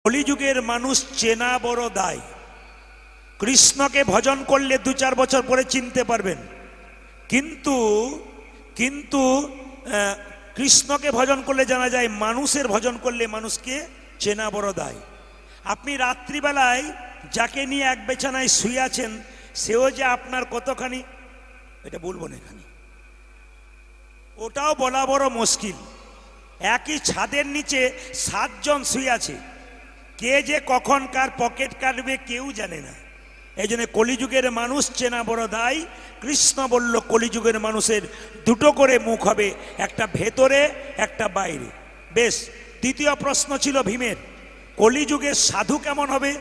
কলিযুগের মানুষ চেনা বড় দায়। কৃষ্ণকে ভজন করলে 2-4 বছর পরে চিনতে পারবেন, কিন্তু কিন্তু কৃষ্ণকে ভজন করলে জানা যায়, মানুষের ভজন করলে মানুষকে চেনা বড় দায়। আপনি রাত্রিবেলায় যাকে নিয়ে এক বিছানায় শুয়ে আছেন, সেও যে আপনার কতখানি, এটা বলবো না এখানে, ওটাও বলা বড় মুশকিল। একই ছাদের নিচে 7 জন শুয়ে আছে, কে যে কখন কার পকেট কাটবে কেউ জানে না। এই জন্য কলিযুগের মানুষ চেনা বড় দায়। কৃষ্ণ বলল কলিযুগের মানুষের 2টো করে মুখ হবে, একটা ভেতরে একটা বাইরে। বেশ, দ্বিতীয় প্রশ্ন ছিল ভীমের, কলিযুগের সাধু কেমন হবে?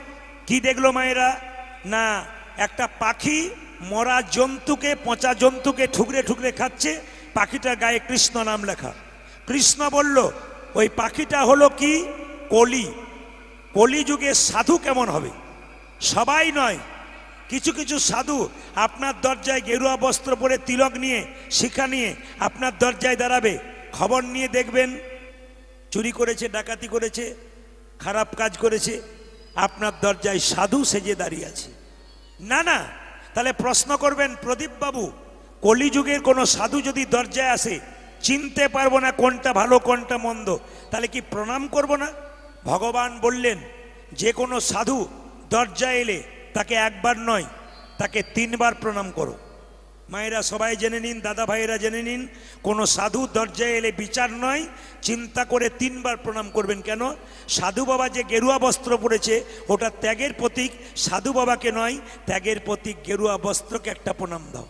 কি দেখলো মায়েরা? না, একটা পাখি মরা জন্তুকে, পচা জন্তুকে ঠুকরে ঠুকরে খাচ্ছে, পাখিটার গায়ে কৃষ্ণ নাম লেখা। কৃষ্ণ বলল ওই পাখিটা হলো কি? কলি। কলিযুগে সাধু কেমন হবে? সবাই নয়, কিছু কিছু সাধু আপনার দরজায় গেরুয়া বস্ত্র পরে, তিলক নিয়ে, শিখা নিয়ে আপনার দরজায় দাঁড়াবে। খবর নিয়ে দেখবেন চুরি করেছে, ডাকাতি করেছে, খারাপ কাজ করেছে, আপনার দরজায় সাধু সেজে দাঁড়িয়ে আছে। না না, তাহলে প্রশ্ন করবেন, প্রদীপ বাবু, কলিযুগের কোনো সাধু যদি দরজায় আসে, চিনতে পারবো না কোনটা ভালো কোনটা মন্দ, তাহলে কি প্রণাম করব না? ভগবান বললেন যে কোনো সাধু দরজায় এলে তাকে একবার নয়, তাকে 3 বার প্রণাম করো। মায়েরা সবাই জেনে নিন, দাদা ভাইয়েরা জেনে নিন, কোনো সাধু দরজায় এলে বিচার নয়, চিন্তা করে 3 বার প্রণাম করবেন। কেন? সাধু বাবা যে গেরুয়া বস্ত্র পরেছে ওটা ত্যাগের প্রতীক, সাধু বাবাকে নয়, ত্যাগের প্রতীক গেরুয়া বস্ত্রকে একটা প্রণাম দাও।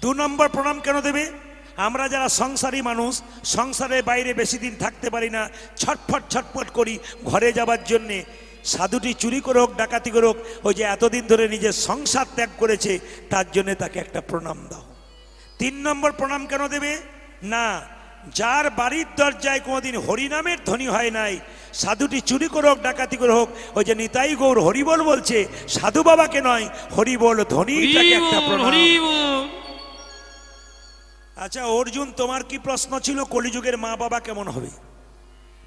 2 নম্বর প্রণাম কেন দেবে? আমরা যারা সংসারী মানুষ, সংসারের বাইরে বেশি দিন থাকতে পারি না, ছটফট ছটফট করি ঘরে যাবার জন্যে। সাধুটি চুরি করে হোক, ডাকাতি করে হোক, ওই যে এতদিন ধরে নিজের সংসার ত্যাগ করেছে, তার জন্য তাকে একটা প্রণাম দাও। 3 নম্বর প্রণাম কেন দেবে? না, যার বাড়ির দরজায় কোনোদিন হরিনামের ধ্বনি হয় নাই, সাধুটি চুরি করে হোক, ডাকাতি করে হোক, ওই যে নিতাই গৌর হরিবল বলছে, সাধু বাবাকে নয়, হরিবল ধ্বনিটাকে একটা প্রণাম। আচ্ছা অর্জুন, তোমার কি প্রশ্ন ছিল কলিযুগের মা বাবা কেমন হবে?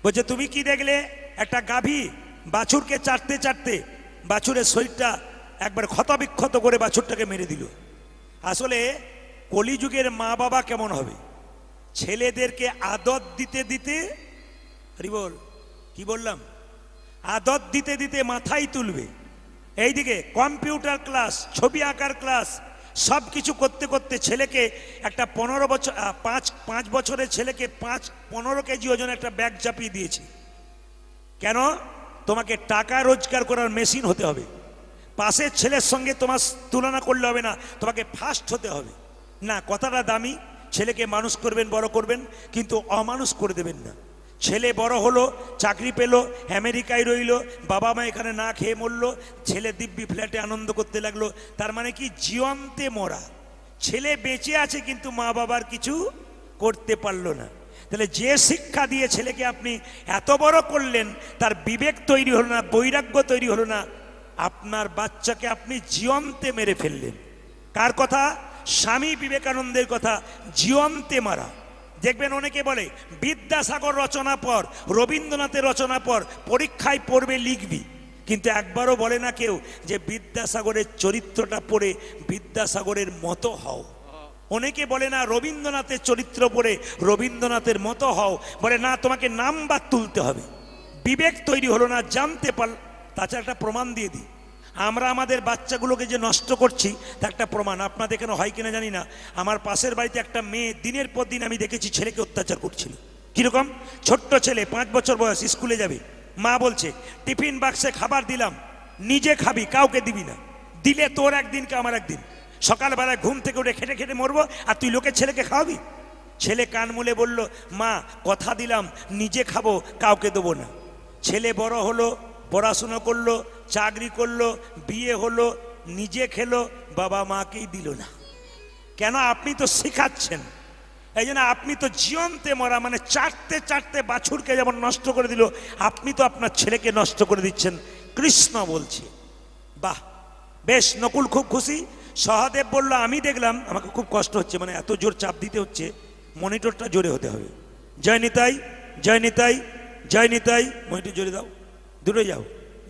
বলছে তুমি কি দেখলে? একটা গাভী বাছুরকে চাটতে চাটতে বাছুরের শরীরটা একবার ক্ষতবিক্ষত করে বাছুরটাকে মেরে দিল। আসলে কলিযুগের মা বাবা কেমন হবে? ছেলেদেরকে আদত দিতে দিতে, হরিবল কি বললাম, আদত দিতে দিতে মাথায় তুলবে। এইদিকে কম্পিউটার ক্লাস, ছবি আঁকার ক্লাস, সব কিছু করতে করতে ছেলেকে একটা 15 বছর, 5 বছরের ছেলেকে 15 কেজি ওজন একটা ব্যাগ চাপিয়ে দিয়েছি। কেন? তোমাকে টাকা রোজগার করার মেশিন হতে হবে। পাশের ছেলের সঙ্গে তোমার তুলনা করলে হবে না, তোমাকে ফার্স্ট হতে হবে। না, কথাটা দামি, ছেলেকে মানুষ করবেন, বড় করবেন, কিন্তু অমানুষ করে দেবেন না। ছেলে বড় হলো, চাকরি পেল, আমেরিকায় রইল, বাবা মা এখানে না খেয়ে মরল, ছেলে দিব্যি ফ্ল্যাটে আনন্দ করতে লাগলো। তার মানে কি? জীবন্তে মরা। ছেলে বেঁচে আছে কিন্তু মা বাবার কিছু করতে পারলো না। তাহলে যে শিক্ষা দিয়ে ছেলেকে আপনি এত বড় করলেন, তার বিবেক তৈরি হলো না, বৈরাগ্য তৈরি হলো না, আপনার বাচ্চাকে আপনি জীবন্তে মেরে ফেললেন। কার কথা? স্বামী বিবেকানন্দের কথা, জীবন্তে মারা। দেখবেন অনেকে বলে বিদ্যাসাগর রচনা পড়, রবীন্দ্রনাথের রচনা পড়, পরীক্ষায় পড়বে লিখবি, কিন্তু একবারও বলে না কেউ যে বিদ্যাসাগরের চরিত্রটা পড়ে বিদ্যাসাগরের মতো হও। অনেকে বলে না রবীন্দ্রনাথের চরিত্র পড়ে রবীন্দ্রনাথের মতো হও, বলে না তোমাকে নাম্বার তুলতে হবে। বিবেক তৈরি হলো না, জানতে পারল। তাছাড়া একটা প্রমাণ দিয়ে দিই, আমরা আমাদের বাচ্চাগুলোকে যে নষ্ট করছি তার একটা প্রমাণ আপনাদের কেন হয় কিনা জানি না। আমার পাশের বাড়িতে একটা মেয়ে দিনের পর দিন আমি দেখেছি ছেলেকে অত্যাচার করছিল। কিরকম? ছোট্ট ছেলে, 5 বছর বয়স, স্কুলে যাবে। মা বলছে টিফিন বাক্সে খাবার দিলাম, নিজে খাবি, কাউকে দিবি না, দিলে তোর একদিন কে আমার একদিন। সকালবেলায় ঘুম থেকে উঠে খেটে খেটে মরবো, আর তুই লোকের ছেলেকে খাওয়াবি? ছেলে কান মুলে বলল, মা কথা দিলাম নিজে খাবো, কাউকে দেবো না। ছেলে বড় হলো, পড়াশুনো করলো, চাকরি করলো, বিয়ে হলো, নিজে খেলো, বাবা মাকেই দিল না। কেন? আপনি তো শেখাচ্ছেন। এই জন্য আপনি তো জীবন্তে মরা, মানে চাটতে চাটতে বাছুরকে যেমন নষ্ট করে দিল, আপনি তো আপনার ছেলেকে নষ্ট করে দিচ্ছেন। কৃষ্ণ বলছে। বাহ, বেশ, নকুল খুব খুশি। সহদেব বলল আমি দেখলাম, আমাকে খুব কষ্ট হচ্ছে, মানে এত জোর চাপ দিতে হচ্ছে, মনিটরটা জোরে হতে হবে। জয় নিতাই, জয় নিতাই, জয় নিতাই, মনিটর জোরে দাও। দূরে যাও।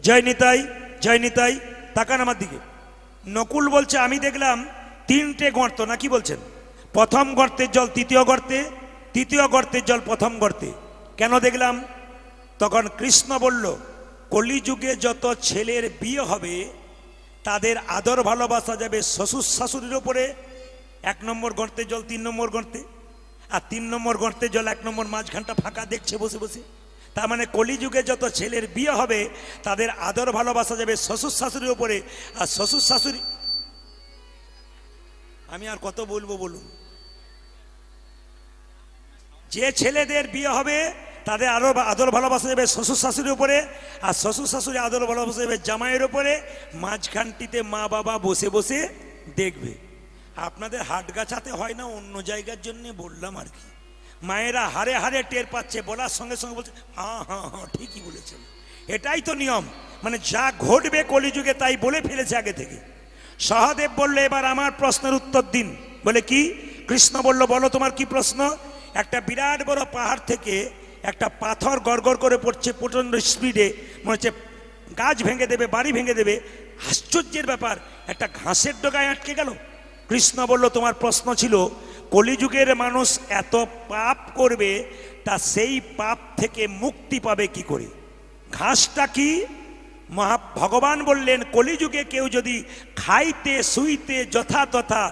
জয় নিতাই, জয় নিতাই। তাকান আমার দিকে। নকুল বলছে আমি দেখলাম তিনটে গর্ত, না কি বলছেন? প্রথম গর্তের জল তৃতীয় গর্তে, তৃতীয় গর্তের জল প্রথম গর্তে। কেন দেখলাম? তখন কৃষ্ণ বলল, কলিযুগে যত ছেলের বিয়ে হবে তাদের আদর ভালোবাসা যাবে শ্বশুর শাশুড়ির ওপরে। 1 নম্বর গর্তের জল 3 নম্বর গর্তে, আর 3 নম্বর গর্তের জল 1 নম্বর মাঝখানটা ফাঁকা দেখছে বসে বসে। তার মানে কলিযুগে যত ছেলের বিয়ে হবে তাদের আদর ভালোবাসা যাবে শ্বশুর শাশুড়ির ওপরে। আর শ্বশুর শাশুড়ি, আমি আর কত বলবো বলুন? যে ছেলেদের বিয়ে হবে তাদের আরো আদর ভালোবাসা যাবে শ্বশুর শাশুড়ির উপরে, আর শ্বশুর শাশুড়ি আদর ভালোবাসা যাবে জামাইয়ের উপরে। মাঝখানটিতে মা বাবা বসে বসে দেখবে। আপনাদের হাট গাছাতে হয় না, অন্য জায়গার জন্য বললাম আর কি। মায়েরা হারে হারে টের পাচ্ছে, বলার সঙ্গে সঙ্গে বলছে হ্যাঁ হ্যাঁ হ্যাঁ ঠিকই বলেছেন। এটাই তো নিয়ম, মানে যা ঘটবে কলিযুগে তাই বলে ফেলেছে আগে থেকে। সহদেব বলল, এবার আমার প্রশ্নের উত্তর দিন। বলে কি? কৃষ্ণ বলল, বলো তোমার কি প্রশ্ন? একটা বিরাট বড় পাহাড় থেকে একটা পাথর গড়গড় করে পড়ছে প্রচণ্ড স্পিডে, মনে হচ্ছে গাছ ভেঙে দেবে, বাড়ি ভেঙে দেবে। আশ্চর্যের ব্যাপার, একটা ঘাসের ডগায় আটকে গেল। কৃষ্ণ বলল, তোমার প্রশ্ন ছিল কলিযুগের মানুষ এত পাপ করবে, তা সেই পাপ থেকে মুক্তি পাবে কি করে? ঘাসটা কি? ভগবান বললেন, কলিযুগে কেউ যদি খাইতে শুইতে যথা তথা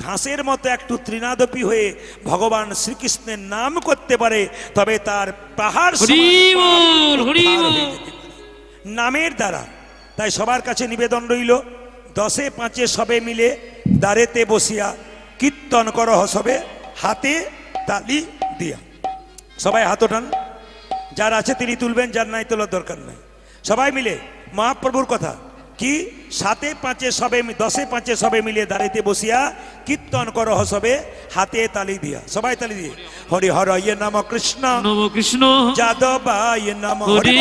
ঘাসের মতো একটু তৃণাদপি হয়ে ভগবান শ্রীকৃষ্ণের নাম করতে পারে, তবে তার পাহাড় নামের দ্বারা। তাই সবার কাছে নিবেদন রইল, 10এ 5এ সবে মিলে দ্বারেতে বসিয়া কীর্তন কর হসবে হাতে তালি দিয়া। সবাই হাত ওঠান, যার আছে তিনি তুলবেন, যার নাই তোলার দরকার নাই। সবাই মিলে মহাপ্রভুর কথা কি, 7এ 5এ সবে 10এ 5এ সবে মিলে দাঁড়িতে বসিয়া কীর্তন কর হসবে হাতে তালি দিয়া। সবাই তালি দিয়ে হরি হর ইয়ে নম কৃষ্ণ নম কৃষ্ণ যাদবায় নম, হরি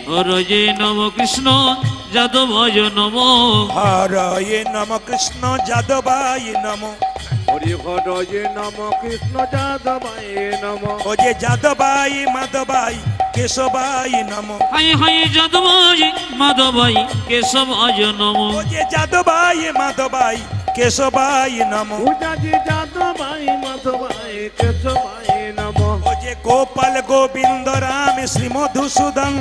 হর ইয়ে নম কৃষ্ণ যাদবায় নম, হর ইয়ে নম কৃষ্ণ যাদবায় নম, হরি হর ইয়ে নম কৃষ্ণ যাদবায় নম, ও যে যাদবায় মাধবাই কেশবায় নম, হাই হাই যাদবায় মাধবাই কেশবায় নম, ও যে যাদবায় মাধবাই কেশবায় নম, পূজাজি যাদবায় মাধবায় কেশবায় নম, ও যে গোপাল গোবিন্দ রাম শ্রী মধুসূদন,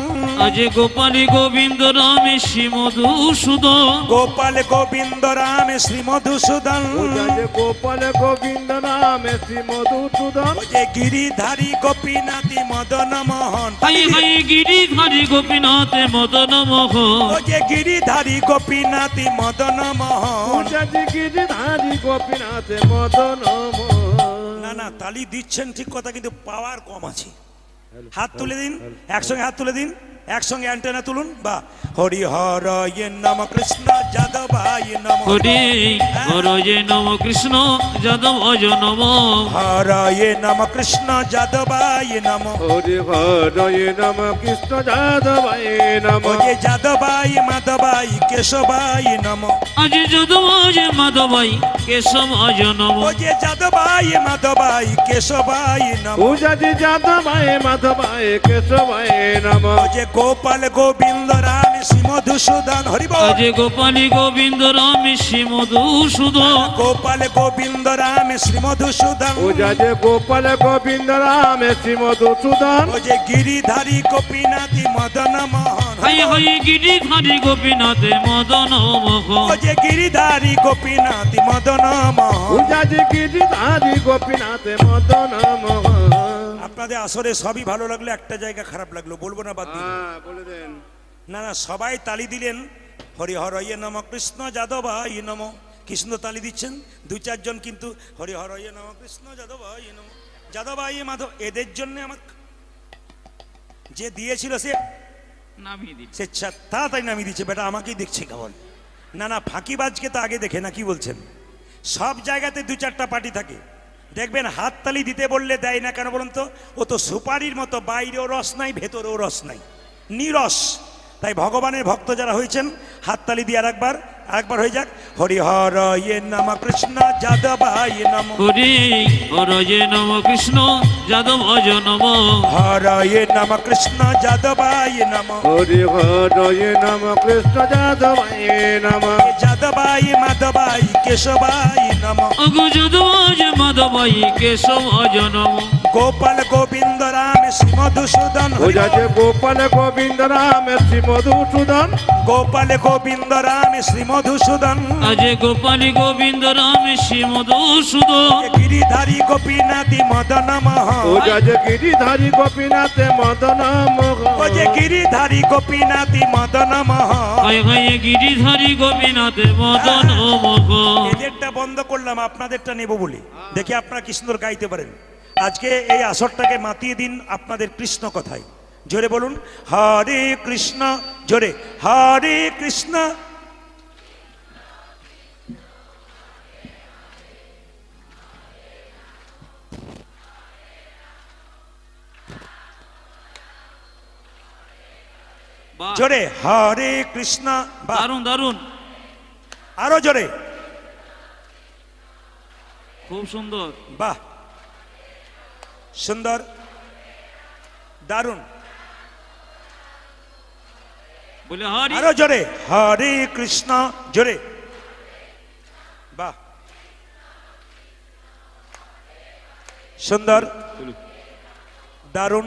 আজ গোপালী গোবিন্দ রাম শ্রী মধুসূদন, গোপাল গোবিন্দ রাম শ্রী মধুসূদন, পূজাজি গোপাল গোবিন্দ নাম শ্রী মধুসূদন, ও যে গিরিধারী গোপীনাথী মদন মোহন, হাই হাই গিরিধারী গোপীনাথ মদন মোহন, ও যে গিরিধারী গোপীনাথী মদন মোহন। পূজাজি গিরিধারী গোপীনাথ মদন মোহন। না না, তালি দিচ্ছেন ঠিক কথা, কিন্তু পাওয়ার কম আছে। হাত তুলে দিন, একসঙ্গে হাত তুলে দিন, একসঙ্গে অ্যান্টেনা তুলুন। বা হরি হর ইয়ে নম কৃষ্ণ যাদবায় নম, হরি হর ইয়ে নম কৃষ্ণ যাদবায় নম, হর ইয়ে নম কৃষ্ণ যাদবায় নম, হরি হর ইয়ে নম কৃষ্ণ যাদবায় নম, ও যে যাদবায় মাধবাই কেশবায় নম, আজ যাদবায় মাধবাই কেশবায় নম, ও যে যাদবায় মাধবাই কেশবায় নম, পূজাজি যাদবায় মাধবায় কেশবায় নম, ও যে গোপাল গোবিন্দ রাম শ্রী মধুসূদন, হরি বল, আজ গোপালী গোবিন্দ রাম শ্রী মধুসূদন, গোপাল গোবিন্দ রাম শ্রী মধুসূদন, পূজাজি গোপাল গোবিন্দ রাম শ্রী মধুসূদন, ও যে গিরিধারী গোপীনাথী মদন মোহন, হাই হাই গিরিধারী গোপীনাথ মদন মোহন, ও যে গিরিধারী গোপীনাথী মদন মোহন। পূজাজি গিরিধারী গোপীনাথ মদন মোহন। আপনাদের আসরে সবই ভালো লাগলো, একটা জায়গা খারাপ লাগলো, বলবো না বাদ দিন। বলে দেন। না না, সবাই তালি দিলেন, হরি হর ইয়ে নম কৃষ্ণ যাদবায় নম। কৃষ্ণ তালি দিচ্ছেন, 2-4 জন কিন্তু হরি হর ইয়ে নম কৃষ্ণ যাদবায় নম, যাদবায় মাধব। এদের জন্য আমার যে দিয়েছিল সে নামিয়ে দিচ্ছি। সে তাড়াতাড়ি নামিয়ে দিচ্ছে, বেটা আমাকেই দেখছে কেমন। না না, ফাঁকিবাজকে তো আগে দেখে না, কি বলছেন? সব জায়গাতে 2-4টা পার্টি থাকে, দেখবেন হাততালি দিতে বললে দেয় না কেন বলুন তো? ও তো সুপারির মতো, বাইরেও রস নাই ভেতরেও রস নাই, নিরস। তাই ভগবানের ভক্ত যারা হয়েছেন হাততালি দিয়ে আর একবার একবার হয়ে যাক। হরি হর ইয়ে নম কৃষ্ণ যাদবায় নম, হরি হরয়ে নম কৃষ্ণ যাদবায় নম, হর ইয়ে নম কৃষ্ণ যাদবায় নম, হরি হরয়ে নম কৃষ্ণ যাদবায় নম, যাদবায় মাধবায় কেশবায় নম, অগো যাদবায় মাধবায় কেশবায় নম, গোপাল গোবিন্দ রাম শ্রী মধুসূদন, ও যাচ্ছে গোপাল গোবিন্দ রাম শ্রী মধুসূদন, গোপাল গোবিন্দ রাম শ্রী মধুসূদন, আজে গোপালী গোবিন্দ রাম শ্রী মধুসূদন, গিরিধারী গোপীনাথী মদন ও মোহন, যাচ্ছে গিরিধারী গোপীনাথ মদন মোহন, ও যে গিরিধারী গোপীনাথী মদন মোহন। হায় হায় গিরিধারী গোপীনাথ মদন মোহন। এদেরটা বন্ধ করলাম, আপনাদেরটা নেব বলে, দেখি আপনারা কি সুন্দর গাইতে পারেন। আজকে এই আসরটাকে মাতিয়ে দিন আপনাদের কৃষ্ণ কথায়। জোরে বলুন হরে কৃষ্ণ, জোরে হরে কৃষ্ণ। বাহ, জোরে হরে কৃষ্ণ, বাহ, দারুণ দারুণ, আরো জোরে, খুব সুন্দর। বাহ, সুন্দর, দারুণ, বলে হরি আরো জোরে হরে কৃষ্ণ, জোরে, বাহ, সুন্দর, দারুণ,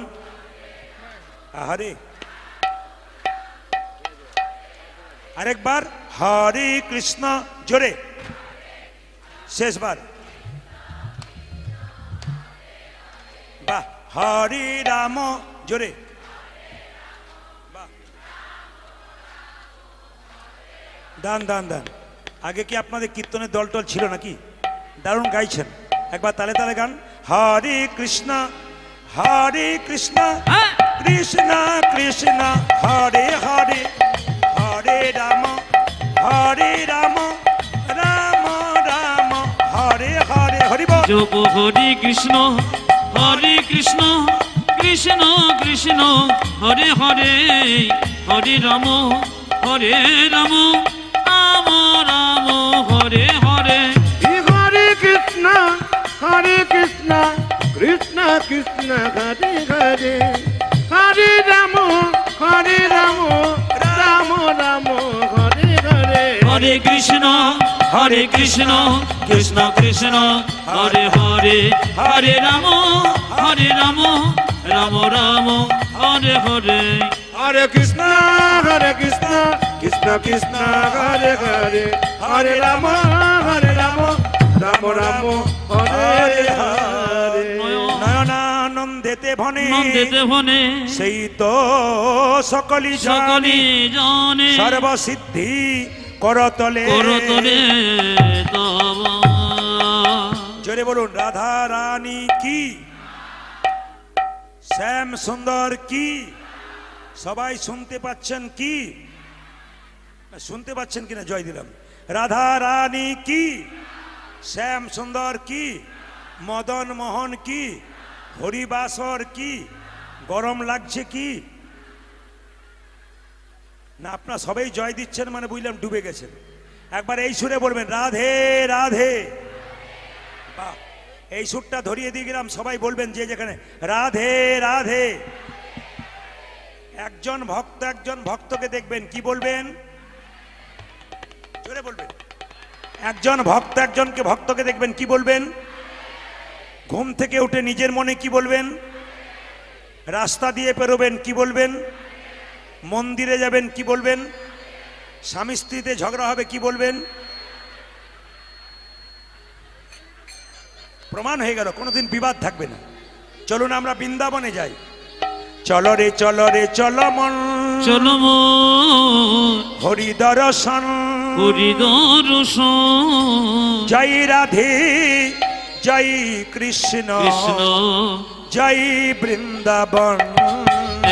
হরে, আরেকবার হরে কৃষ্ণ, জোরে, শেষবার, বাহ, হরে রাম, জোরে, বাহ, দান দান দান। আগে কি আপনাদের কীর্তনের দল টল ছিল নাকি? দারুণ গাইছেন, একবার তালে তালে গান। হরে কৃষ্ণ, হরে কৃষ্ণ, হ্যাঁ, কৃষ্ণ কৃষ্ণ, হরে হরে, হরে রাম, হরে রাম, রাম রাম, হরে হরে, হরি বল। জপ হরি কৃষ্ণ হরে কৃষ্ণ, কৃষ্ণ কৃষ্ণ হরে হরে, হরে রাম হরে রাম, রাম রাম হরে হরে। হরে কৃষ্ণ কৃষ্ণ, কৃষ্ণ হরে হরে, হরে রাম রাম, রাম রাম হরে হরে, হরে কৃষ্ণ কৃষ্ণ কৃষ্ণ হরে হরে, হরে রাম রাম, রাম রাম হরে হরে। হরে কৃষ্ণ কৃষ্ণ, কৃষ্ণ হরে হরে, হরে রাম রাম, রাম রাম হরে হরে। নয়নানন্দেতে ভনে, নন্দেতে ভনে সেই তো সকলি সকলি জানে, জানে, সর্বসিদ্ধি করতলে, করতলে তব। জোরে বলুন রাধা রানী কি, শ্যাম সুন্দর কি, সবাই শুনতে পাচ্ছেন কি? শুনতে পাচ্ছেন কিনা? জয় দিলাম। রাধা রানী কি, শ্যাম সুন্দর কি, মদন মোহন কি, হরিবাসর কি, গরম লাগছে কি? না আপনারা সবাই জয় দিচ্ছেন মানে বুঝলাম ডুবে গেছেন। একবার এই সুরে বলবেন রাধে রাধে, বাহ, এই সুরটা ধরিয়ে দিয়ে গেলাম, সবাই বলবেন যে যেখানে রাধে রাধে। একজন ভক্তকে দেখবেন কি বলবেন? জোরে বলবেন। একজন ভক্তকে দেখবেন কি বলবেন? ঘুম থেকে উঠে নিজের মনে কি বলবেন? রাস্তা দিয়ে পেরোবেন কি বলবেন? মন্দিরে যাবেন কি বলবেন? স্বামী স্ত্রীতে ঝগড়া হবে কি বলবেন? প্রমাণ হয়ে গেল কোনোদিন বিবাদ থাকবে না। চলুন আমরা বৃন্দাবনে যাই। চলো রে চলো মন, চলো মন হরি দর্শন, হরি দর্শন, জয় রাধে জয় কৃষ্ণ, কৃষ্ণ জয় বৃন্দাবন।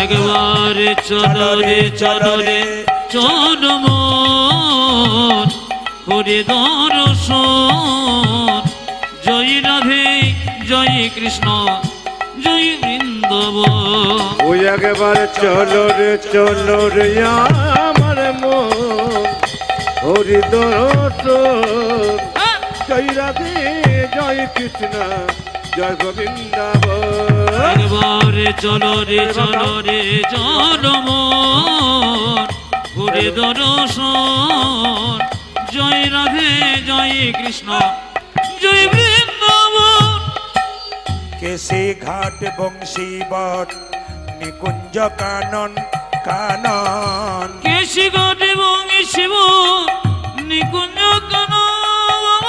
একবার চলো রে চলো মন, হরি দর্শন, জয় রাধে জয় কৃষ্ণ, জয় বৃন্দাবন। ওই একবার চলো রে আমার মন, হরি দর্শন হ্যাঁ। জয় রাধে জয় কৃষ্ণ জয় গোবিন্দাবন একবারে চলো রে চলো রে চলো মন ঘুরে দর্শন জয় রাধে জয় কৃষ্ণ জয় বৃন্দাবন কেসি ঘাট বংশী বট নিকুঞ্জ কানন কানন কেশি ঘাট এবং শিব নিকুঞ্জ কানন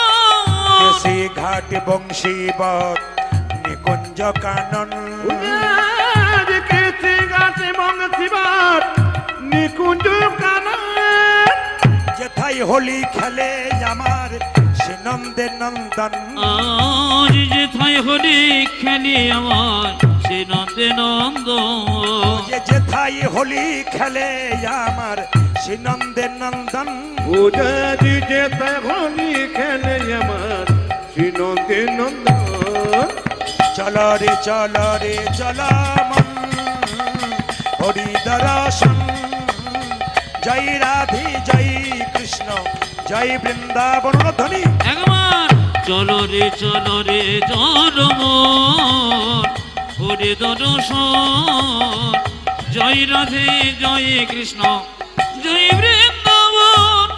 কেসি ঘাট বংশী বট নিকুঞ্জ কানন কেসি গাছে বংশীবাদ নিকুঞ্জ কানন যেথায় হোলি খেলে আমার সে নন্দে নন্দন আজ যেথায় হলি খেলি আমার সে নন্দে নন্দ যেথায় হোলি খেলে আমার সে নন্দে নন্দন পূজা দিতে তাই হোলি খেলে আমার শ্রীনন্দে নন্দন চল রে চল মন হরি দর্শন জয় রাধে জয় কৃষ্ণ জয় বৃন্দাবন ধ্বনি একবার চলো রে চলো মন হরে দর্শন জয় রাধে জয় কৃষ্ণ জয় বৃন্দাবন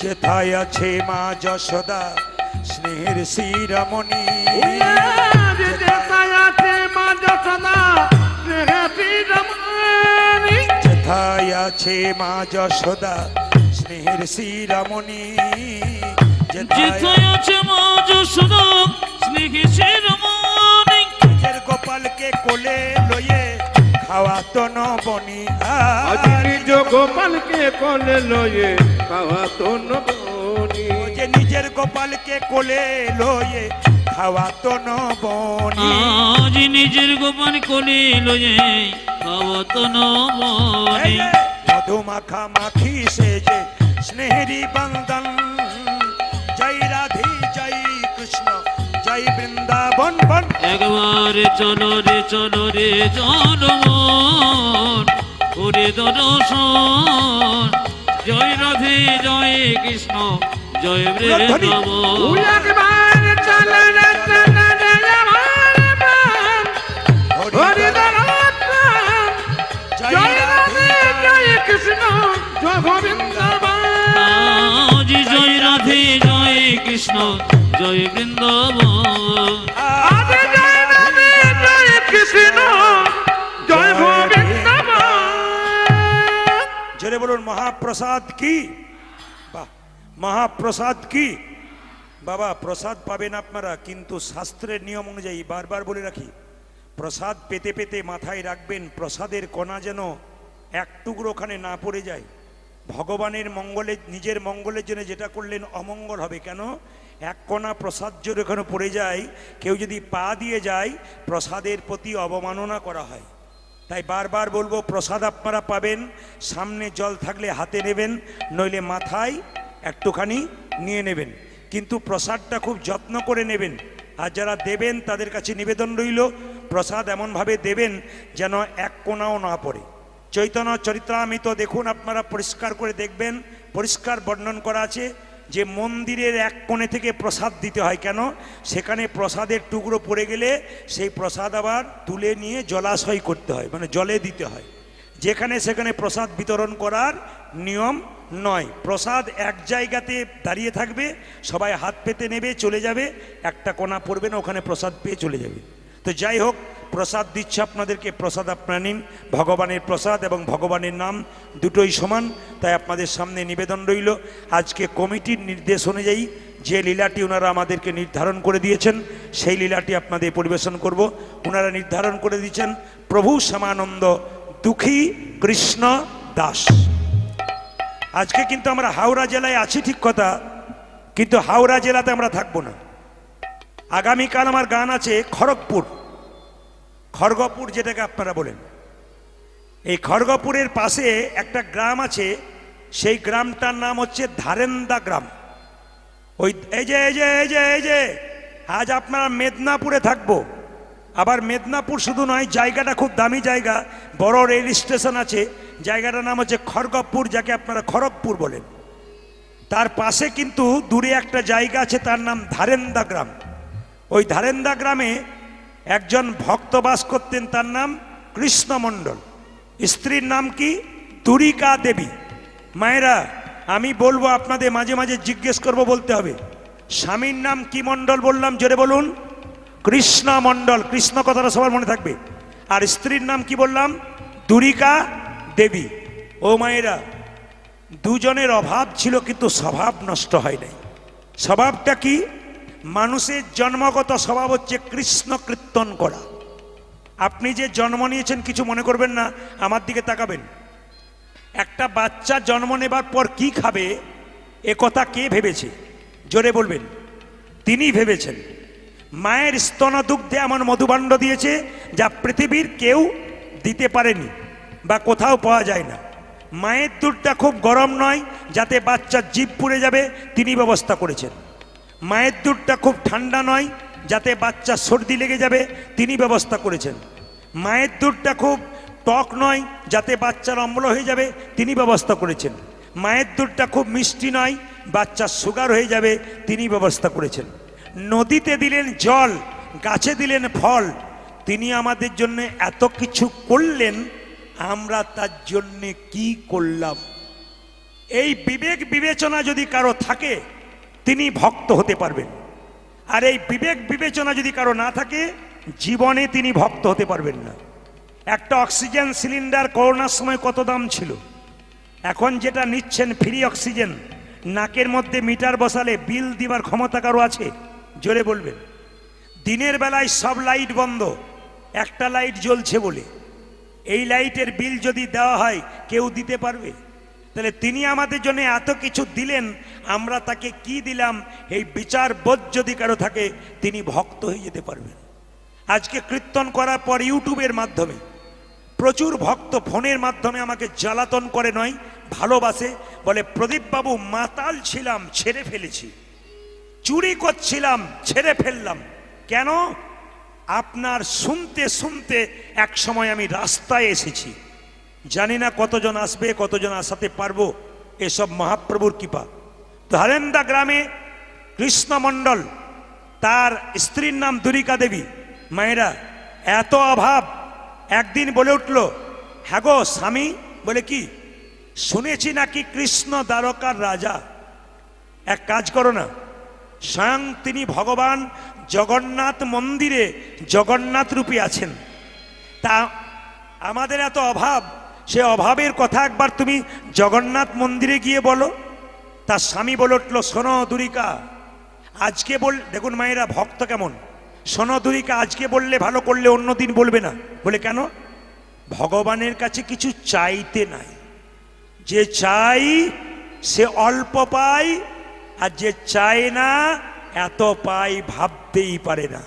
যেথায় আছে মা যশোদা স্নেহের শিরমণি যেথায় আছে মা যশোদা স্নেহের শিরমণি যেথায় আছে মা যশোদা স্নেহে শিরোমণি নিজের গোপালকে কোলে লয়ে খাওয়াতো নবনী আজ নিজ গোপালকে কোলে লয়ে খাওয়াতো নবনী যে নিজের গোপালকে কোলে লয়ে খাওয়াতো নবনী আজ নিজের গোপন কোলে লয়ে খাওয়াত নবনী মধুমাখা মাখি সেজে স্নেহেরি বন্দন জয় রাধে জয় কৃষ্ণ জয় বৃন্দাবন বন একবার চলো রে চলো মন হরে দর্শন জয় রাধে জয় কৃষ্ণ জয় বৃন্দাবন একবার চলে রে চলে রে আমার প্রাণ হরি দর্শন জয় রাধে জয় কৃষ্ণ জয় গোবিন্দাবন আজ জয় রাধে জয় কৃষ্ণ জয় বৃন্দাবন আজ জয় রাধে জয় কৃষ্ণ জয় গোবিন্দাবন জোরে বলুন মহাপ্রসাদ কি বাহ মহাপ্রসাদ কি বাবা প্রসাদ পাবেন আপনারা কিন্তু শাস্ত্রের নিয়ম অনুযায়ী বারবার বলে রাখি প্রসাদ পেতে পেতে মাথায় রাখবেন প্রসাদের কণা যেন এক টুকরো ওখানে না পড়ে যায় ভগবানের মঙ্গলে নিজের মঙ্গলের জন্য যেটা করলেন অমঙ্গল হবে কেন এক কণা প্রসাদ যদি ওখানে পড়ে যায় কেউ যদি পা দিয়ে যায় প্রসাদের প্রতি অবমাননা করা হয় তাই বারবার বলবো প্রসাদ আপনারা পাবেন সামনে জল থাকলে হাতে নেবেন নইলে মাথায় একটুখানি নিয়ে নেবেন কিন্তু প্রসাদটা খুব যত্ন করে নেবেন আর যারা দেবেন তাদের কাছে নিবেদন রইল প্রসাদ এমনভাবে দেবেন যেন এক কোণাও না পড়ে চৈতন্য চরিত্রামৃত দেখুন আপনারা পরিষ্কার করে দেখবেন পরিষ্কার বর্ণন করা আছে যে মন্দিরের এক কোণে থেকে প্রসাদ দিতে হয় কেন সেখানে প্রসাদের টুকরো পড়ে গেলে সেই প্রসাদ আবার তুলে নিয়ে জলাশয় করতে হয় মানে জলে দিতে হয় যেখানে সেখানে প্রসাদ বিতরণ করার নিয়ম নয় প্রসাদ এক জায়গাতে দাঁড়িয়ে থাকবে সবাই হাত পেতে নেবে চলে যাবে একটা কোণা পড়বে না ওখানে প্রসাদ পেয়ে চলে যাবে তো যাই হোক প্রসাদ দিচ্ছে আপনাদেরকে প্রসাদ আপনারা নিন ভগবানের প্রসাদ এবং ভগবানের নাম দুটোই সমান তাই আপনাদের সামনে নিবেদন রইল আজকে কমিটির নির্দেশ অনুযায়ী যে লীলাটি ওনারা আমাদেরকে নির্ধারণ করে দিয়েছেন সেই লীলাটি আপনাদের পরিবেশন করব ওনারা নির্ধারণ করে দিয়েছেন প্রভু শ্যামানন্দ দুঃখী কৃষ্ণ দাস আজকে কিন্তু আমরা হাওড়া জেলায় আছি ঠিক কথা কিন্তু হাওড়া জেলাতে আমরা থাকবো না আগামীকাল আমার গান আছে খড়গপুর যেটাকে আপনারা বলেন এই খড়গপুরের পাশে একটা গ্রাম আছে সেই গ্রামটার নাম হচ্ছে ধারেন্দা গ্রাম ওই এই যে আজ আপনারা মেদিনীপুরে থাকবো আবার মেদিনীপুর শুধু নয় জায়গাটা খুব দামি জায়গা বড় রেল স্টেশন আছে জায়গাটার নাম হচ্ছে খড়গপুর যাকে আপনারা খড়গপুর বলেন তার পাশে কিন্তু দূরে একটা জায়গা আছে, তার নাম ধারেন্দা গ্রাম। ওই ধারেন্দা গ্রামে একজন ভক্ত বাস করতেন, তার নাম কৃষ্ণ মণ্ডল। স্ত্রীর নাম কি? তুরিকা দেবী। মায়েরা, আমি বলবো আপনাদের মাঝে মাঝে জিজ্ঞেস করব, বলতে হবে। স্বামীর নাম কি মণ্ডল বললাম? জোরে বলুন। কৃষ্ণ মণ্ডল। কৃষ্ণ কথাটা সবার মনে থাকবে। আর স্ত্রীর নাম কি বললাম? তুরিকা দেবী। ও মায়েরা, দুজনের অভাব ছিল কিন্তু স্বভাব নষ্ট হয় নাই। স্বভাবটা কি? মানুষের জন্মগত স্বভাব হচ্ছে কৃষ্ণ কীর্তন করা। আপনি যে জন্ম নিয়েছেন কিছু মনে করবেন না, আমার দিকে তাকাবেন। একটা বাচ্চা জন্ম নেবার পর কি খাবে এ কথা কে ভেবেছে? জোরে বলবেন। তিনি ভেবেছেন। মায়ের স্তন দুগ্ধে এমন মধুভাণ্ড দিয়েছে যা পৃথিবীর কেউ দিতে পারেনি বা কোথাও পাওয়া যায় না। মায়ের দুধটা খুব গরম নয় যাতে বাচ্চার জিভ পুড়ে যাবে, তিনি ব্যবস্থা করেছেন। মায়ের দুধটা খুব ঠান্ডা নয় যাতে বাচ্চার সর্দি লেগে যাবে, তিনি ব্যবস্থা করেছেন। মায়ের দুধটা খুব টক নয় যাতে বাচ্চার অম্ল হয়ে যাবে, তিনি ব্যবস্থা করেছেন। মায়ের দুধটা খুব মিষ্টি নয়, বাচ্চার সুগার হয়ে যাবে, তিনি ব্যবস্থা করেছেন। নদীতে দিলেন জল, গাছে দিলেন ফল, তিনি আমাদের জন্য এত কিছু করলেন, আমরা তার জন্যে কি করলাম? এই বিবেক বিবেচনা যদি কারো থাকে তিনি ভক্ত হতে পারবেন। আর এই বিবেক বিবেচনা যদি কারো না থাকে জীবনে তিনি ভক্ত হতে পারবেন না। একটা অক্সিজেন সিলিন্ডার করোনার সময় কত দাম ছিল? এখন যেটা নিচ্ছেন ফ্রি অক্সিজেন, নাকের মধ্যে মিটার বসালে বিল দিবার ক্ষমতা কারো আছে? জোরে বলবেন। দিনের বেলায় সব লাইট বন্ধ, একটা লাইট জ্বলছে বলে। এই লাইটের বিল যদি দেওয়া হয় কেউ দিতে পারবে? তাহলে তিনি আমাদের জন্য এত কিছু দিলেন, আমরা তাকে কি দিলাম? এই বিচার বোধ যদি কারো থাকে তিনি ভক্ত হয়ে যেতে পারবেন। আজকে কীর্তন করার পর ইউটিউবের মাধ্যমে প্রচুর ভক্ত ফোনের মাধ্যমে আমাকে জ্বালাতন করে নয়, ভালোবাসে। বলে, প্রদীপবাবু মাতাল ছিলাম, ছেড়ে ফেলেছি। চুরি করছিলাম, ছেড়ে ফেললাম। কেন? আপনার শুনতে শুনতে এক সময় আমি রাস্তায় এসেছি। জানি না কতজন আসবে, কতজন আসাতে পারবো, এসব মহাপ্রভুর কৃপা। ধারেন্দা গ্রামে কৃষ্ণ মণ্ডল, তার স্ত্রীর নাম তুরিকা দেবী। মায়েরা, এত অভাব, একদিন বলে উঠল, হ্যাঁ গো স্বামী। বলে, কি? শুনেছি নাকি কৃষ্ণ দ্বারকার রাজা। এক কাজ করো না, স্বয়ং তিনি ভগবান জগন্নাথ মন্দিরে জগন্নাথ রূপী আছেন। তা আমাদের এত অভাব, সে অভাবের কথা একবার তুমি জগন্নাথ মন্দিরে গিয়ে বলো। তার স্বামী বলে উঠল, শোনো দুরিকা, আজকে দেখুন মায়েরা ভক্ত কেমন। শোনো দুরিকা, আজকে বললে ভালো, করলে অন্য দিন বলবে না। বলে, কেন? ভগবানের কাছে কিছু চাইতে নাই। যে চাই সে অল্প পায়, আর যে চায় না এত পায় ভাবতেই পারে না।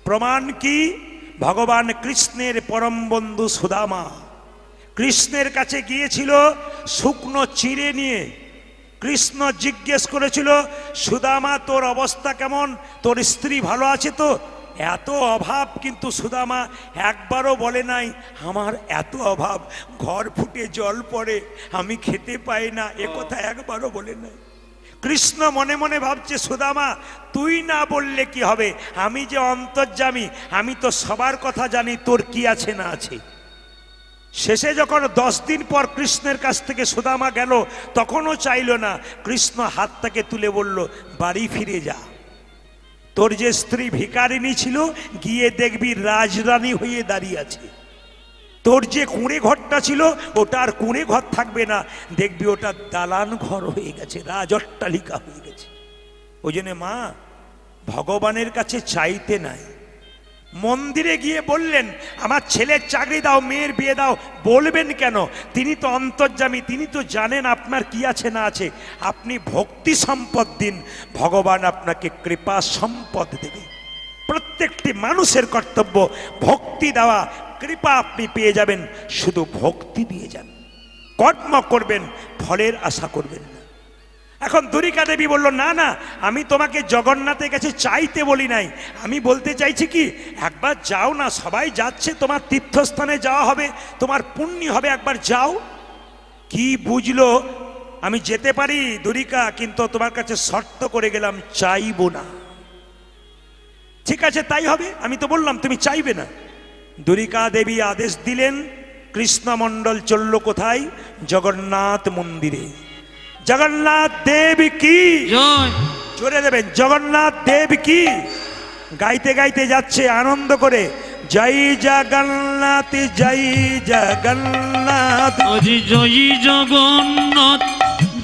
প্রমাণ কি? ভগবান কৃষ্ণের পরম বন্ধু সুদামা কৃষ্ণের কাছে গিয়েছিল শুকনো চিড়ে নিয়ে। কৃষ্ণ জিজ্ঞেস করেছিল, সুদামা তোর অবস্থা কেমন? তোর স্ত্রী ভালো আছে তো? এত অভাব, কিন্তু সুদামা একবারও বলে নাই আমার এত অভাব, ঘর ফুটে জল পড়ে, আমি খেতে পাই না, এ কথা একবারও বলে নাই। কৃষ্ণ মনে মনে ভাবছে, সুদামা তুই না বললে কি হবে? আমি যে অন্তর্যামী, আমি তো সবার কথা জানি, তোর কি আছে না আছে। শেষে যখন 10 দিন পর কৃষ্ণের কাছ থেকে সুদামা গেল, তখনও চাইল না। কৃষ্ণ হাতটাকে তুলে বলল, বাড়ি ফিরে যা। তোর যে স্ত্রী ভিখারিনী ছিল, গিয়ে দেখবি রাজরানী হয়ে দাঁড়িয়ে আছে। তোর যে কুঁড়ে ঘরটা ছিল, ওটা আর কুঁড়ে ঘর থাকবে না, দেখবি ওটা দালান ঘর হয়ে গেছে, রাজঅট্টালিকা হয়ে গেছে। ওই জন্য মা, ভগবানের কাছে চাইতে নাই। মন্দিরে গিয়ে বললেন, আমার ছেলের চাকরি দাও, মেয়ের বিয়ে দাও, বলবেন কেন? তিনি তো অন্তর্যামী, তিনি তো জানেন আপনার কি আছে না আছে। আপনি ভক্তি সম্পদ দিন, ভগবান আপনাকে কৃপা সম্পদ দেবে। প্রত্যেকটি মানুষের কর্তব্য ভক্তি দেওয়া, কৃপা আপনি পেয়ে যাবেন। শুধু ভক্তি দিয়ে যান, কর্ম করবেন, ফলের আশা করবেন না। এখন তুরিকা দেবী বলল, না না, আমি তোমাকে জগন্নাথের কাছে চাইতে বলি নাই, আমি বলতে চাইছি কি, একবার যাও না, সবাই যাচ্ছে, তোমার তীর্থস্থানে যাওয়া হবে, তোমার পুণ্য হবে, একবার যাও। কি বুঝলো আমি যেতে পারি দ্বারিকা, কিন্তু তোমার কাছে শর্ত করে গেলাম, চাইবো না। ঠিক আছে, তাই হবে, আমি তো বললাম তুমি চাইবে না। দ্বারিকা দেবী আদেশ দিলেন, কৃষ্ণমণ্ডল চলল কোথায়? জগন্নাথ মন্দিরে। জগন্নাথ দেব কি জয়। জোরে দেবেন, জগন্নাথ দেব কি। গাইতে গাইতে যাচ্ছে আনন্দ করে, জয় জগন্নাথ জয় জগন্নাথ, আজি জয় জগন্নাথ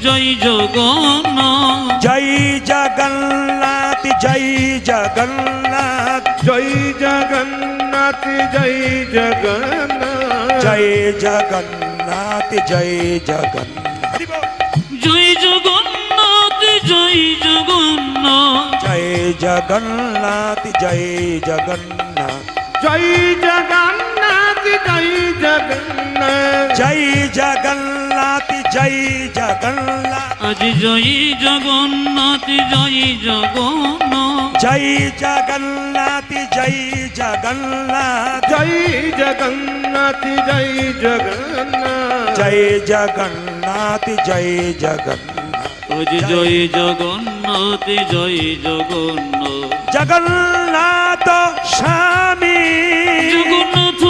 জয় জগন্নাথ, জয় জগন্নাথ জয় জগন্নাথ, জয় জগন্নাথ জয় জগন্নাথ, জয় জগন্নাথ জয় জগন্নাথ, হরি বল। জয় জগন্নাথ জয় জগন্নাথ, জয় জগন্নাথ জয় জগন্নাথ, জয় জগন্নাথ জয় জগন্নাথ, জয় জগন্নাথ জয় জগন্নাথ, আজি জয় জগন্নাথ জয় জগন্নাথ, জয় জগন্নাথ জয় জগন্নাথ, জয় জগন্নাথ জয় জগন্নাথ, জয় জগন্নাথ জয় জগন্নাথ, আজি জয় জগন্নাথ জয় জগন্নাথ, জগন্নাথ স্বামী জগন্নাথ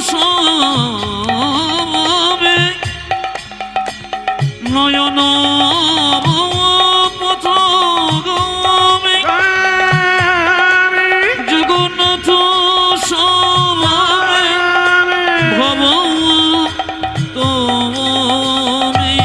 স্বামী নয়ন পথগামী, জগন্নাথ স্বামী ভব তুমি।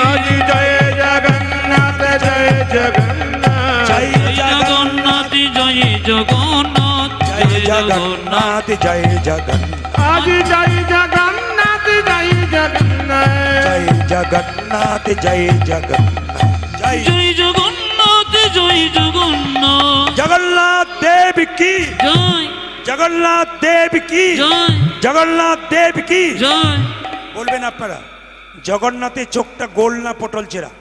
আজি জয় জগন্নাথ জয় জগন্নাথ, জয় জগন্নাথ জয় জগন্নাথ জয় জগন্নাথ জয় জগন্নাথ, আজি জয় জগন্নাথ জয় জগন্নাথ, জয় জগন্নাথ জয় জগন্নাথ, জয় জয় জগন্নাথ জয় জগন্নাথ, জগন্নাথ দেব কি, জয় জগন্নাথ দেব কি, জয় জগন্নাথ দেব কি। জয়। বলবেন আপনারা, জগন্নাথের চোখটা গোল না পটল চেরা?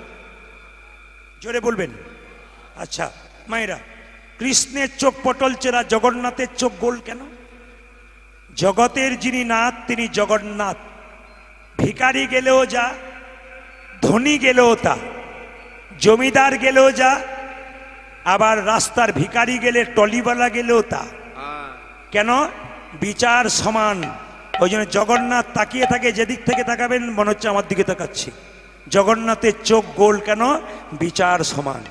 জোরে বলবেন। আচ্ছা মায়েরা, কৃষ্ণের চোখ পটল চেরা, জগন্নাথের চোখ গোল কেন? জগতের যিনি নাথ তিনি জগন্নাথ। ভিখারি গেলেও যা, ধনী গেলেও তা, জমিদার গেলেও যা, আবার রাস্তার ভিখারি গেলে, টলিওয়ালা গেলেও তা। কেন? বিচার সমান। ওই জন্য জগন্নাথ তাকিয়ে থাকে, যেদিক থেকে তাকাবেন মনে হচ্ছে আমার দিকে তাকাচ্ছি। জগন্নাথের চোখ গোল কেন? বিচার সমান।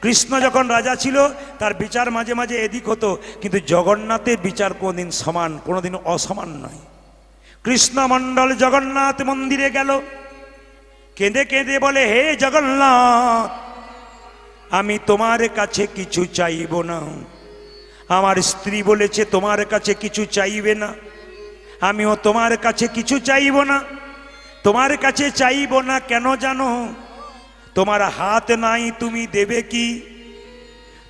কৃষ্ণ যখন রাজা ছিল তার বিচার মাঝে মাঝে এদিক হতো, কিন্তু জগন্নাথের বিচার কোনোদিন সমান, কোনোদিন অসমান নয়। কৃষ্ণমণ্ডল জগন্নাথ মন্দিরে গেল, কেঁদে কেঁদে বলে, হে জগন্নাথ, আমি তোমার কাছে কিছু চাইব না। আমার স্ত্রী বলেছে তোমার কাছে কিছু চাইবে না, আমিও তোমার কাছে কিছু চাইব না। তোমার কাছে চাইব না কেন জানো? তোমার হাত নাই, তুমি দেবে কি?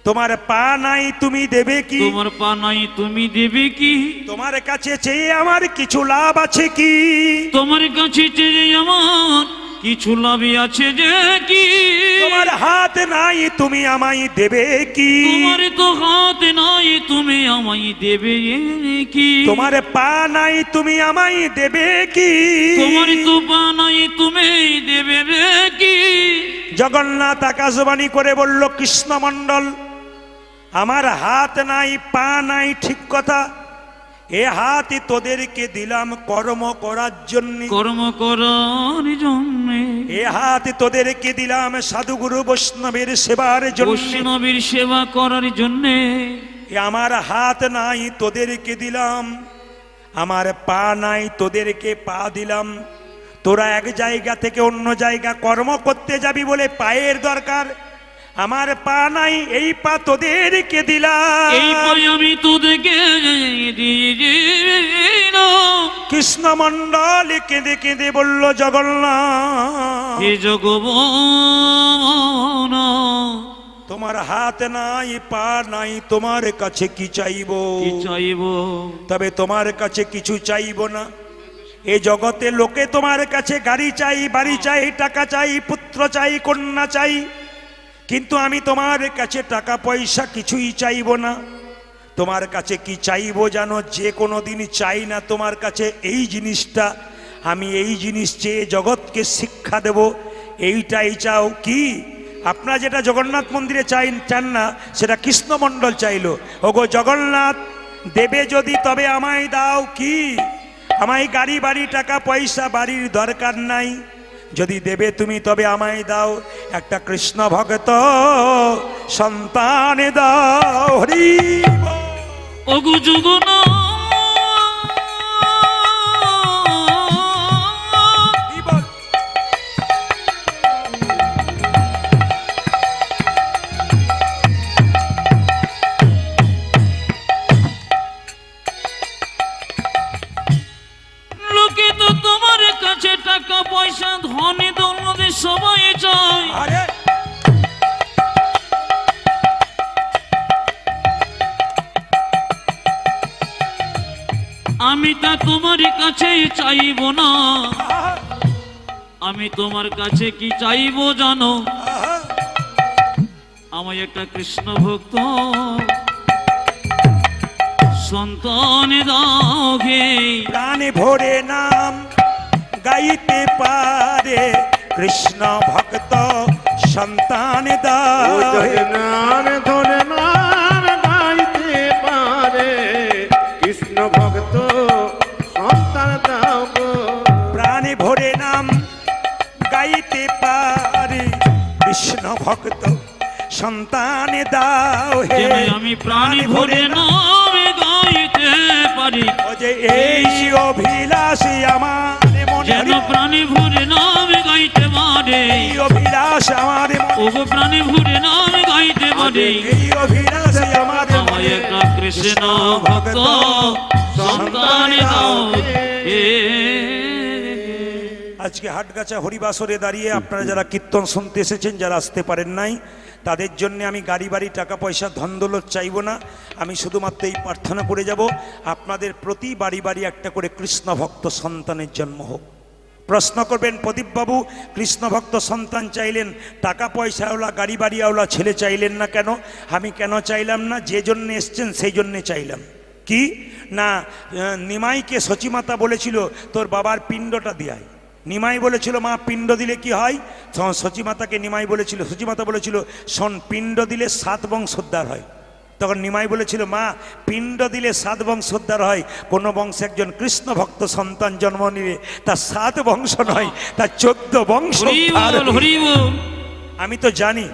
তোমার পা নাই, তুমি দেবে কি? তোমার পা নাই, তুমি দেবে কি? তোমার কাছে চেয়ে আমার কিছু লাভ আছে কি? তোমার কাছে চেয়ে আমার কিছু লাভই আছে যে কি? তোমার হাত নাই, তুমি আমায় দেবে কি? তোমার তো হাত নাই, তুমি আমায় দেবে কি? তোমার পা নাই, তুমি আমায় দেবে কি? তোমার তো পা নাই, তুমি দেবে কি? জগন্নাথ আকাশবাণী করে বলল, কৃষ্ণমণ্ডল, আমার হাত নাই, পা নাই, ঠিক কথা। এ হাতই তোদেরকে দিলাম কর্ম করার জন্য, কর্ম করার জন্য, এ হাত তোদেরকে দিলাম সাধুগুরু বৈষ্ণবের সেবার জন্য। বৈষ্ণবীর সেবা করার জন্য। এ আমার হাত নাই, তোদেরকে দিলাম। আমার পা নাই, তোদেরকে পা দিলাম। তোরা এক জায়গা থেকে অন্য জায়গা কর্ম করতে যাবি বলে পায়ের দরকার, আমার পা নাই, এই পা তোদেরকে দিলাম। এই পায়ে আমি তোদেরকে দিলাম। কৃষ্ণমণ্ডল কেঁদে কেঁদে বলল, জগন্নাথ, হে জগবান, তোমার হাত নাই, পা নাই, তোমার কাছে কি চাইব? কি চাইব? তবে তোমার কাছে কিছু চাইব না। এই জগতে লোকে তোমার কাছে গাড়ি চাই, বাড়ি চাই, টাকা চাই, পুত্র চাই, কন্যা চাই, কিন্তু আমি তোমার কাছে টাকা পয়সা কিছুই চাইব না। তোমার কাছে কি চাইব জানো? যে কোনো দিন চাই না তোমার কাছে এই জিনিসটা, আমি এই জিনিস চেয়ে জগৎকে শিক্ষা দেব, এইটাই চাও কি? আপনারা যেটা জগন্নাথ মন্দিরে চান না, সেটা কৃষ্ণমণ্ডল চাইলো। ওগো জগন্নাথ, দেবে যদি তবে আমায় দাও কি? আমায় গাড়ি বাড়ি টাকা পয়সা বাড়ির দরকার নাই, যদি দেবে তুমি তবে আমায় দাও একটা কৃষ্ণ ভক্ত সন্তান দাও। হরি বল। ওগো জগন্নাথ, হরি বল। লোকে তো তোমার কাছে টাকা পয়সা ধনে দৌলতে সবাই চায়, আরে আমি তা তোমার কাছে চাইব না। আমি তোমার কাছে কি চাইবো জানো? আমায় একটা কৃষ্ণ ভক্ত সন্তান দাও গে। প্রাণে ভরে নাম গাইতে পারে কৃষ্ণ ভক্ত সন্তান দাও। ধরে নাম গাইতে পারে কৃষ্ণ ভক্ত সন্তান দাও গো। প্রাণে ভরে নাম গাইতে পারে কৃষ্ণ ভক্ত সন্তান দাও হে। যেন আমি প্রাণী ভরে নাম গাইতে পারি, ও যে এই অভিলাষী আমার মনে, যেন প্রাণী ভরে নাম গাইতে পারে। এই অভিলাষ আমার মনে, ওগো প্রাণী ভরে নাম গাইতে পারে। এই অভিলাষী আমার আমায় একটা কৃষ্ণ ভক্ত সন্তান দাও হে। আজকে হাটগাছা হরিবাসরে দাঁড়িয়ে আপনারা যারা কীর্তন শুনতে এসেছেন, যারা আসতে পারেন নাই, তাদের জন্য আমি গাড়ি বাড়ি টাকা পয়সা ধন দৌলত চাইব না। আমি শুধুমাত্র এই প্রার্থনা করে যাব, আপনাদের প্রতি বাড়ি বাড়ি একটা করে কৃষ্ণ ভক্ত সন্তানের জন্ম হোক। প্রশ্ন করবেন, প্রদীপবাবু কৃষ্ণ ভক্ত সন্তান চাইলেন, টাকা পয়সাওয়ালা গাড়ি বাড়িওয়ালা ছেলে চাইলেন না কেন? আমি কেন চাইলাম না? যে জন্য এসছেন সেই জন্যে চাইলাম। কি না, নিমাইকে সচিমাতা বলেছিল তোর বাবার পিণ্ডটা দিয়ায়। নিমাই বলেছিল মা পিণ্ড দিলে কি হয়? সচিমাতাকে নিমাই বলেছিল, সচিমাতা বলেছিল শোন, পিণ্ড দিলে 7 বংশোদ্ধার হয়। তখন নিমাই বলেছিল মা পিণ্ড দিলে 7 বংশোদ্ধার হয়, কোনো বংশে একজন কৃষ্ণ ভক্ত সন্তান জন্ম নিলে তার 7 বংশ নয়, তার 14 বংশ উদ্ধার হবে। আমি তো জানি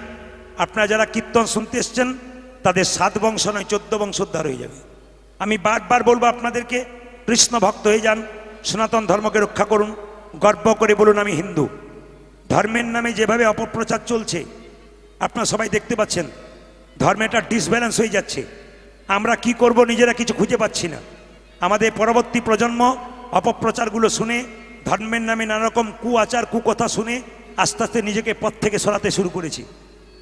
আপনারা যারা কীর্তন শুনতে এসছেন তাদের 7 বংশ নয় 14 বংশ উদ্ধার হয়ে যাবে। আমি বারবার বলবো আপনাদেরকে, কৃষ্ণ ভক্ত হয়ে যান, সনাতন ধর্মকে রক্ষা করুন, গর্ব করে বলুন আমি হিন্দু। ধর্মের নামে যেভাবে অপপ্রচার চলছে আপনারা সবাই দেখতে পাচ্ছেন, ধর্মেটা ডিসব্যালেন্স হয়ে যাচ্ছে। আমরা কি করব নিজেরা কিছু খুঁজে পাচ্ছি না। আমাদের পরবর্তী প্রজন্ম অপপ্রচারগুলো শুনে, ধর্মের নামে নানা রকম কুআচার কুকথা শুনে আস্তে আস্তে নিজেকে পথ থেকে সরাতে শুরু করেছি।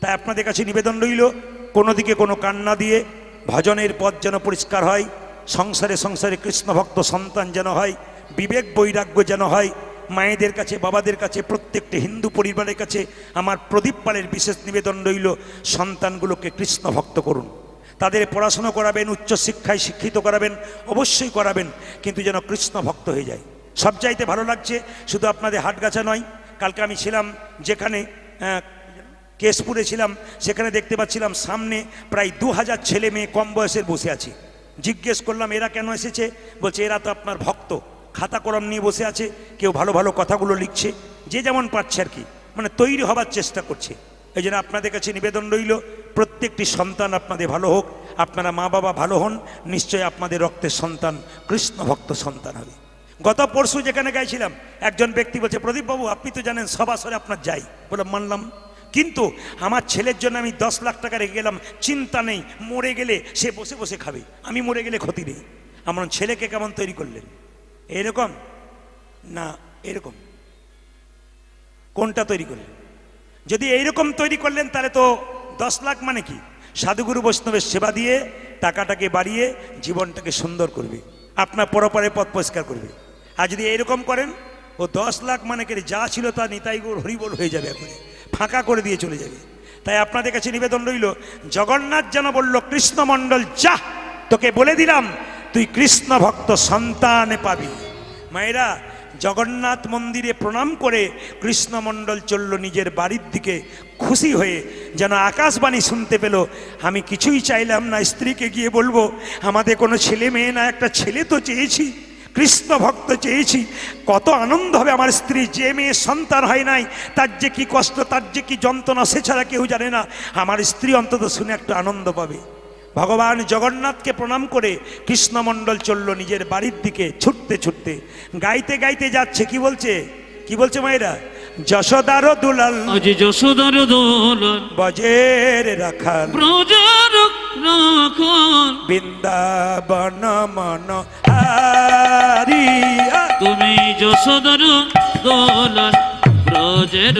তাই আপনাদের কাছে নিবেদন রইল, কোনো দিকে কোনো কান না দিয়ে ভজনের পথ যেন পরিষ্কার হয়, সংসারে সংসারে কৃষ্ণ ভক্ত সন্তান যেন হয়, বিবেক বৈরাগ্য যেন হয়। মায়েদের কাছে, বাবাদের কাছে, প্রত্যেকটি হিন্দু পরিবারের কাছে আমার প্রদীপ পালের বিশেষ নিবেদন রইল, সন্তানগুলোকে কৃষ্ণ ভক্ত করুন। তাদের পড়াশুনো করাবেন, উচ্চশিক্ষায় শিক্ষিত করাবেন, অবশ্যই করাবেন, কিন্তু যেন কৃষ্ণ ভক্ত হয়ে যায়। সবচাইতে ভালো লাগছে শুধু আপনাদের হাটগাছা নয়, কালকে আমি ছিলাম যেখানে কেশপুরে ছিলাম, সেখানে দেখতে পাচ্ছিলাম সামনে প্রায় 2000 ছেলে মেয়ে কম বয়সের বসে আছে। জিজ্ঞেস করলাম এরা কেন এসেছে? বলছে এরা তো আপনার ভক্ত, খাতা কলম নিয়ে বসে আছে, কেউ ভালো ভালো কথাগুলো লিখছে, যে যেমন পারছে আর কি, মানে তৈরি হবার চেষ্টা করছে। এই জন্য আপনাদের কাছে নিবেদন রইল, প্রত্যেকটি সন্তান আপনাদের ভালো হোক, আপনারা মা বাবা ভালো হন, নিশ্চয়ই আপনাদের রক্তের সন্তান কৃষ্ণ ভক্ত সন্তান হবে। গত পরশু যেখানে গাইছিলাম, একজন ব্যক্তি বলছে প্রদীপবাবু আপনি তো জানেন সব আসরে আপনার যাই, বলে মানলাম, কিন্তু আমার ছেলের জন্য আমি 10 লাখ টাকা রেখে গেলাম, চিন্তা নেই, মরে গেলে সে বসে বসে খাবে, আমি মরে গেলে ক্ষতি নেই। আমার ছেলেকে কেমন তৈরি করলেন? এরকম না এরকম? কোনটা তৈরি করলেন? যদি এইরকম তৈরি করলেন তাহলে তো 10 লাখ মানে কি, সাধুগুরু বৈষ্ণবের সেবা দিয়ে টাকাটাকে বাড়িয়ে জীবনটাকে সুন্দর করবে, আপনার পরপারের পথ পরিষ্কার করবে। আর যদি এইরকম করেন, ও 10 লাখ মানে কে যা ছিল তা নিতাই গৌর হরিবোল হয়ে যাবে, এখন ফাঁকা করে দিয়ে চলে যাবে। তাই আপনাদের কাছে নিবেদন রইল, জগন্নাথ যেন বলল কৃষ্ণমণ্ডল যা, তোকে বলে দিলাম তুই কৃষ্ণ ভক্ত সন্তানে পাবি। মায়েরা জগন্নাথ মন্দিরে প্রণাম করে কৃষ্ণমণ্ডল চলল নিজের বাড়ির দিকে, খুশি হয়ে যেন আকাশবাণী শুনতে পেল। আমি কিছুই চাইলাম না, স্ত্রীকে গিয়ে বলবো আমাদের কোনো ছেলে মেয়ে না, একটা ছেলে তো চেয়েছি, কৃষ্ণ ভক্ত চেয়েছি, কত আনন্দ হবে আমার স্ত্রী। যে মেয়ে সন্তান হয় নাই তার যে কি কষ্ট, তার যে কি যন্ত্রণা, সে ছাড়া কেউ জানে না। আমার স্ত্রী অন্তত শুনে একটু আনন্দ পাবে। ভগবান জগন্নাথকে প্রণাম করে কৃষ্ণমণ্ডল চলল নিজের বাড়ির দিকে ছুটতে ছুটতে, গাইতে গাইতে যাচ্ছে। কি বলছে, কি বলছে মায়েরা? যশোদার দুলাল, আজ যশোদার দোলাল, বজের রাখাল, ব্রজের রাখাল, বৃন্দাবন মন হারিয়া। তুমি যশোদার দোলাল, ব্রজের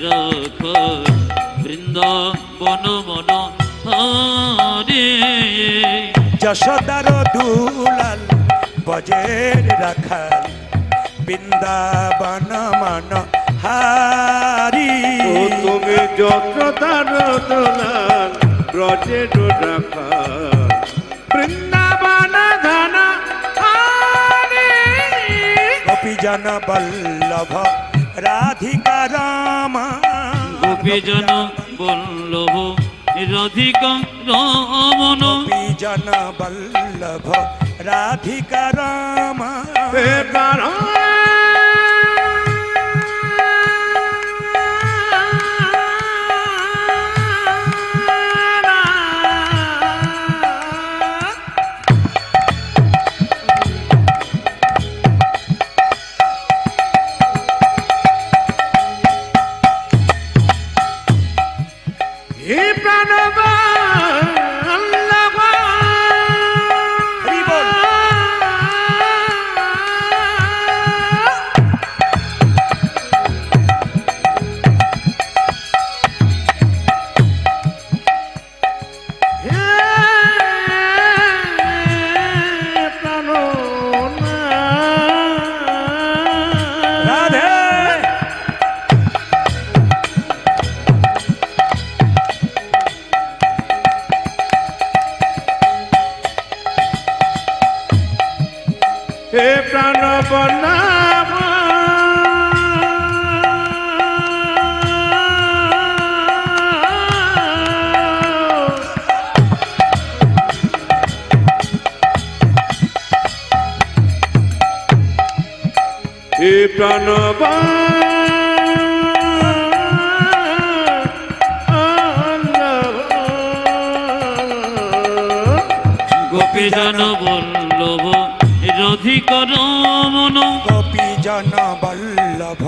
রাখাল, বৃন্দাবন মন হারে। যশোদার দুলাল, বজের রাখাল, বৃন্দাবন মন হারি। ও তুমি যশোদার দুলাল, ব্রজের রাখাল, বৃন্দাবন ধন হারি। গোপীজন বল্লভ রাধিকা রামা, গোপীজন বল্লভ রাধিকা রমণ, গোপীজন বল্লভ রাধিকা রামা। হে কারণ হে প্রাণবল্লভ, হরি বল। হে প্রাণনাথ, রাধে হে প্রাণবল্লভ, হে প্রাণবল্লভ, গোপীজন বল্লভ রাধিকা রমণ, গোপীজন বল্লভ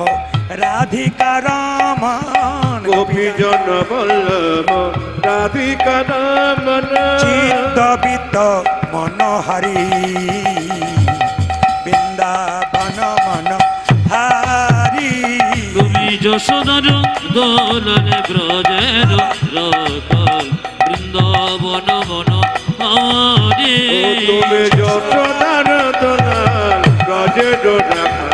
রাধিকা রমণ। গোপীজন বল্লভ রাধিকা রমণ, চিত্তবিত্ত মনোহরি, বৃন্দাবন মন হারি। তুমি যশোদার দোলাল, ব্রজের রাখাল, বৃন্দাবন মন হারে। ও তুমি যশোদার দুলাল, ব্রজের রাখাল,